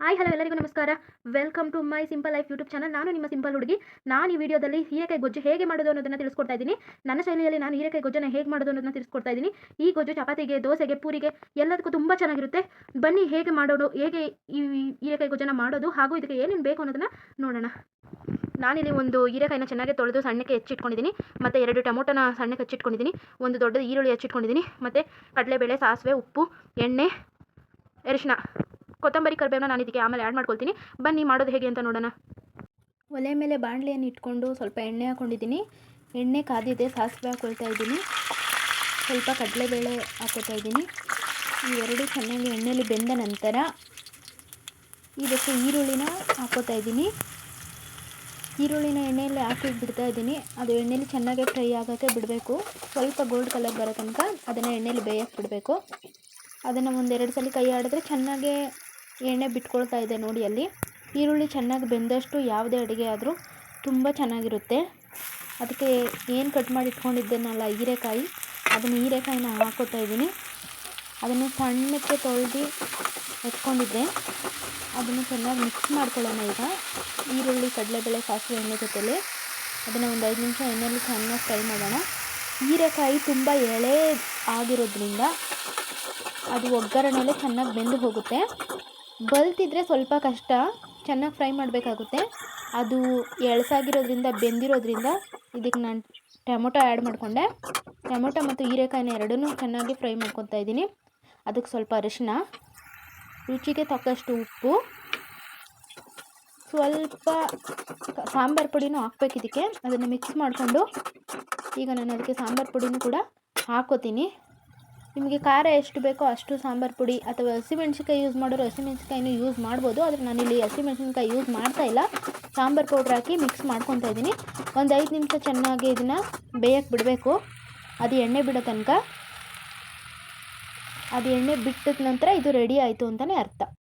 Hi hello ಎಲ್ಲರಿಗೂ ನಮಸ್ಕಾರ. Welcome to my simple life YouTube channel. ನಾನು ನಿಮ್ಮ ಸಿಂಪಲ್ ಹುಡುಗಿ. ನಾನು ಈ ವಿಡಿಯೋದಲ್ಲಿ ಹೀರೆಕಾಯಿ ಗೊಜ್ಜು ಹೇಗೆ ಮಾಡೋದು ಅನ್ನೋದನ್ನು ತಿಳಿಸ್ಕೊಡ್ತಾ ಇದ್ದೀನಿ. ನನ್ನ ಶೈಲಿಯಲ್ಲಿ ನಾನು ಹೀರೆಕಾಯಿ ಗೊಜ್ಜನ್ನು ಹೇಗೆ ಮಾಡೋದು ಅನ್ನೋದನ್ನು ತಿಳಿಸ್ಕೊಡ್ತಾ ಇದ್ದೀನಿ. ಈ ಗೊಜ್ಜು ಚಪಾತಿಗೆ, ದೋಸೆಗೆ, ಪೂರಿಗೆ ಎಲ್ಲದಕ್ಕೂ ತುಂಬ ಚೆನ್ನಾಗಿರುತ್ತೆ. ಬನ್ನಿ ಹೇಗೆ ಈ ಹೀರೆಕಾಯಿ ಗೊಜ್ಜನ್ನು ಮಾಡೋದು ಹಾಗೂ ಇದಕ್ಕೆ ಏನೇನು ಬೇಕು ಅನ್ನೋದನ್ನು ನೋಡೋಣ. ನಾನಿಲ್ಲಿ ಒಂದು ಹೀರೆಕಾಯಿನ ಚೆನ್ನಾಗಿ ತೊಳೆದು ಸಣ್ಣಕ್ಕೆ ಹೆಚ್ಚಿಟ್ಕೊಂಡಿದ್ದೀನಿ. ಮತ್ತು 2 ಟೊಮೊಟೊನ ಸಣ್ಣಕ್ಕೆ ಹೆಚ್ಚಿಟ್ಕೊಂಡಿದ್ದೀನಿ. ಒಂದು ದೊಡ್ಡದು ಈರುಳ್ಳಿ ಹೆಚ್ಚಿಟ್ಕೊಂಡಿದ್ದೀನಿ. ಮತ್ತು ಕಡಲೆಬೇಳೆ, ಸಾಸಿವೆ, ಉಪ್ಪು, ಎಣ್ಣೆ, ಅರಿಶಿನ, ಕೊತ್ತಂಬರಿ, ಕರಿಬೇವನ್ನ ನಾನು ಇದಕ್ಕೆ ಆಮೇಲೆ ಆ್ಯಡ್ ಮಾಡ್ಕೊಳ್ತೀನಿ. ಬನ್ನಿ ಮಾಡೋದು ಹೇಗೆ ಅಂತ ನೋಡೋಣ. ಒಲೆ ಮೇಲೆ ಬಾಣಲೆಯನ್ನು ಇಟ್ಕೊಂಡು ಸ್ವಲ್ಪ ಎಣ್ಣೆ ಹಾಕ್ಕೊಂಡಿದ್ದೀನಿ. ಎಣ್ಣೆ ಕಾದಿದೆ, ಸಾಸಿವೆ ಹಾಕ್ಕೊಳ್ತಾ ಇದ್ದೀನಿ. ಸ್ವಲ್ಪ ಕಡಲೆಬೇಳೆ ಹಾಕ್ಕೊಳ್ತಾ ಇದ್ದೀನಿ. ಇವೆರಡು ಚೆನ್ನಾಗಿ ಎಣ್ಣೆಯಲ್ಲಿ ಬೆಂದ ನಂತರ ಇದಕ್ಕೆ ಈರುಳ್ಳಿನ ಹಾಕ್ಕೊಳ್ತಾ ಇದ್ದೀನಿ. ಈರುಳ್ಳಿನ ಎಣ್ಣೆಯಲ್ಲಿ ಹಾಕಿ ಬಿಡ್ತಾ ಇದ್ದೀನಿ. ಅದು ಎಣ್ಣೆಯಲ್ಲಿ ಚೆನ್ನಾಗಿ ಫ್ರೈ ಆಗೋಕ್ಕೆ ಬಿಡಬೇಕು. ಸ್ವಲ್ಪ ಗೋಲ್ಡ್ ಕಲರ್ ಬರೋ ತನಕ ಅದನ್ನು ಎಣ್ಣೆಯಲ್ಲಿ ಬೇಯಕ್ಕೆ ಬಿಡಬೇಕು. ಅದನ್ನು ಒಂದೆರಡು ಸಲ ಕೈ ಆಡಿದ್ರೆ ಚೆನ್ನಾಗೇ ಎಣ್ಣೆ ಬಿಟ್ಕೊಳ್ತಾ ಇದೆ ನೋಡಿ. ಅಲ್ಲಿ ಈರುಳ್ಳಿ ಚೆನ್ನಾಗಿ ಬೆಂದಷ್ಟು ಯಾವುದೇ ಅಡುಗೆ ಆದರೂ ತುಂಬ ಚೆನ್ನಾಗಿರುತ್ತೆ. ಅದಕ್ಕೆ ಏನು ಕಟ್ ಮಾಡಿ ಇಟ್ಕೊಂಡಿದ್ದೇನಲ್ಲ ಹೀರೆಕಾಯಿನ ಹಾಕ್ಕೊಳ್ತಾ ಇದ್ದೀನಿ. ಅದನ್ನು ಸಣ್ಣಕ್ಕೆ ತೊಳೆದು ಎತ್ಕೊಂಡಿದ್ದೆ. ಅದನ್ನು ಚೆನ್ನಾಗಿ ಮಿಕ್ಸ್ ಮಾಡ್ಕೊಳ್ಳೋಣ. ಈಗ ಈರುಳ್ಳಿ, ಕಡಲೆಬೇಳೆ, ಸಾಸಿವೆ, ಎಣ್ಣೆ ಜೊತೆಲಿ ಅದನ್ನು ಒಂದು 5 ನಿಮಿಷ ಎಣ್ಣೆಯಲ್ಲಿ ಚೆನ್ನಾಗಿ ಫ್ರೈ ಮಾಡೋಣ. ಹೀರೆಕಾಯಿ ತುಂಬ ಎಳೆ ಆಗಿರೋದ್ರಿಂದ ಅದು ಒಗ್ಗರಣೆಯಲ್ಲೇ ಚೆನ್ನಾಗಿ ಬೆಂದು ಹೋಗುತ್ತೆ. ಬಲ್ತಿದ್ರೆ ಸ್ವಲ್ಪ ಕಷ್ಟ, ಚೆನ್ನಾಗಿ ಫ್ರೈ ಮಾಡಬೇಕಾಗುತ್ತೆ. ಅದು ಎಳಸಾಗಿರೋದ್ರಿಂದ ಬೆಂದಿರೋದ್ರಿಂದ ಇದಕ್ಕೆ ನಾನು ಟೊಮೊಟೊ ಆ್ಯಡ್ ಮಾಡಿಕೊಂಡೆ. ಟೊಮೊಟೊ ಮತ್ತು ಹೀರೆಕಾಯಿನ ಎರಡನ್ನೂ ಚೆನ್ನಾಗಿ ಫ್ರೈ ಮಾಡ್ಕೊತಾ ಇದ್ದೀನಿ. ಅದಕ್ಕೆ ಸ್ವಲ್ಪ ಅರಿಶಿನ, ರುಚಿಗೆ ತಕ್ಕಷ್ಟು ಉಪ್ಪು, ಸ್ವಲ್ಪ ಸಾಂಬಾರು ಪುಡಿನೂ ಹಾಕ್ಬೇಕು ಇದಕ್ಕೆ. ಅದನ್ನು ಮಿಕ್ಸ್ ಮಾಡಿಕೊಂಡು ಈಗ ನಾನು ಅದಕ್ಕೆ ಸಾಂಬಾರು ಪುಡಿನೂ ಕೂಡ ಹಾಕ್ಕೋತೀನಿ. ನಿಮಗೆ ಖಾರ ಎಷ್ಟು ಬೇಕೋ ಅಷ್ಟು ಸಾಂಬಾರು ಪುಡಿ ಅಥವಾ ಹಸಿಮೆಣ್ಸಿನ್ಕಾಯಿ ಯೂಸ್ ಮಾಡೋರು ಹಸಿಮೆಣ್ಸಿನ್ಕಾಯಿನೂ ಯೂಸ್ ಮಾಡ್ಬೋದು. ಆದರೆ ನಾನಿಲ್ಲಿ ಹಸಿಮೆಣ್ಸಿನ್ಕಾಯಿ ಯೂಸ್ ಮಾಡ್ತಾಯಿಲ್ಲ. ಸಾಂಬಾರು ಪೌಡ್ರ್ ಹಾಕಿ ಮಿಕ್ಸ್ ಮಾಡ್ಕೊತಾ ಇದ್ದೀನಿ. ಒಂದು 5 ನಿಮಿಷ ಚೆನ್ನಾಗಿ ಇದನ್ನು ಬೇಯಕ್ಕೆ ಬಿಡಬೇಕು. ಅದು ಎಣ್ಣೆ ಬಿಡೋ ತನಕ. ಅದು ಎಣ್ಣೆ ಬಿಟ್ಟಿದ ನಂತರ ಇದು ರೆಡಿ ಆಯಿತು ಅಂತಲೇ ಅರ್ಥ.